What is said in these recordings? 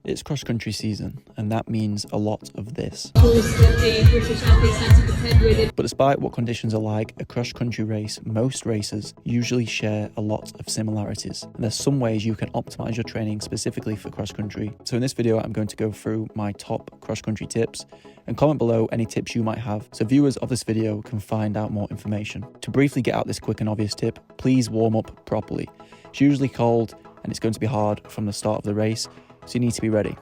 It's cross-country season, and that means a lot of this. But despite what conditions are like, a cross-country race, most races usually share a lot of similarities. And there's some ways you can optimize your training specifically for cross-country. So in this video, I'm going to go through my top cross-country tips and comment below any tips you might have so viewers of this video can find out more information. To briefly get out this quick and obvious tip, please warm up properly. It's usually cold and it's going to be hard from the start of the race, so you need to be ready.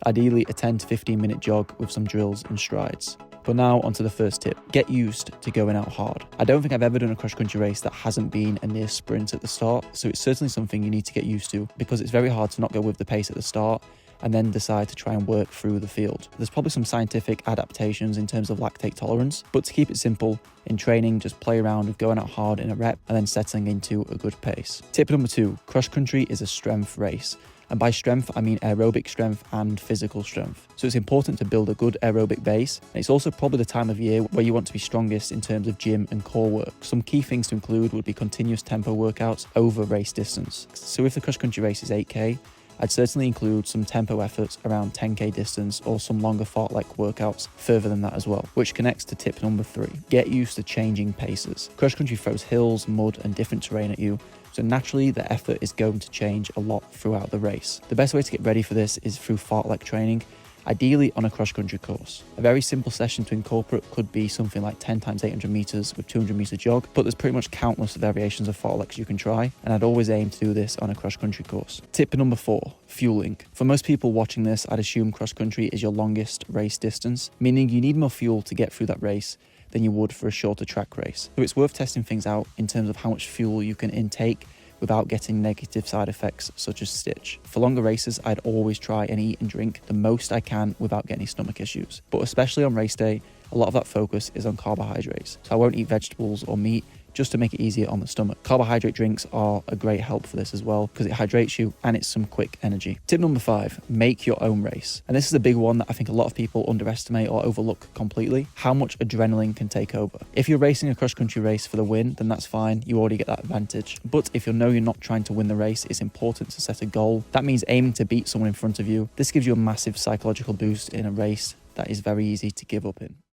Ideally a 10 to 15 minute jog with some drills and strides. But now onto the first tip, get used to going out hard. I don't think I've ever done a cross-country race that hasn't been a near sprint at the start, so it's certainly something you need to get used to because it's very hard to not go with the pace at the start and then decide to try and work through the field. There's probably some scientific adaptations in terms of lactate tolerance, but to keep it simple, in training, just play around with going out hard in a rep and then settling into a good pace. Tip number 2, cross-country is a strength race. And by strength, I mean aerobic strength and physical strength. So it's important to build a good aerobic base. And it's also probably the time of year where you want to be strongest in terms of gym and core work. Some key things to include would be continuous tempo workouts over race distance. So if the cross-country race is 8K, I'd certainly include some tempo efforts around 10K distance or some longer fartlek workouts further than that as well, which connects to tip number 3. Get used to changing paces. Cross-country throws hills, mud and different terrain at you, so naturally the effort is going to change a lot throughout the race. The best way to get ready for this is through fartlek training, ideally on a cross-country course. A very simple session to incorporate could be something like 10 times 800 meters with 200 meter jog, but there's pretty much countless variations of fartleks you can try, and I'd always aim to do this on a cross-country course. Tip number 4, fueling. For most people watching this, I'd assume cross-country is your longest race distance, meaning you need more fuel to get through that race than you would for a shorter track race. So it's worth testing things out in terms of how much fuel you can intake without getting negative side effects such as stitch. For longer races, I'd always try and eat and drink the most I can without getting any stomach issues. But especially on race day, a lot of that focus is on carbohydrates. So I won't eat vegetables or meat just to make it easier on the stomach. Carbohydrate drinks are a great help for this as well because it hydrates you and it's some quick energy. Tip number 5, make your own race. And this is a big one that I think a lot of people underestimate or overlook completely, how much adrenaline can take over. If you're racing a cross-country race for the win, then that's fine, you already get that advantage. But if you know you're not trying to win the race, it's important to set a goal. That means aiming to beat someone in front of you. This gives you a massive psychological boost in a race that is very easy to give up in.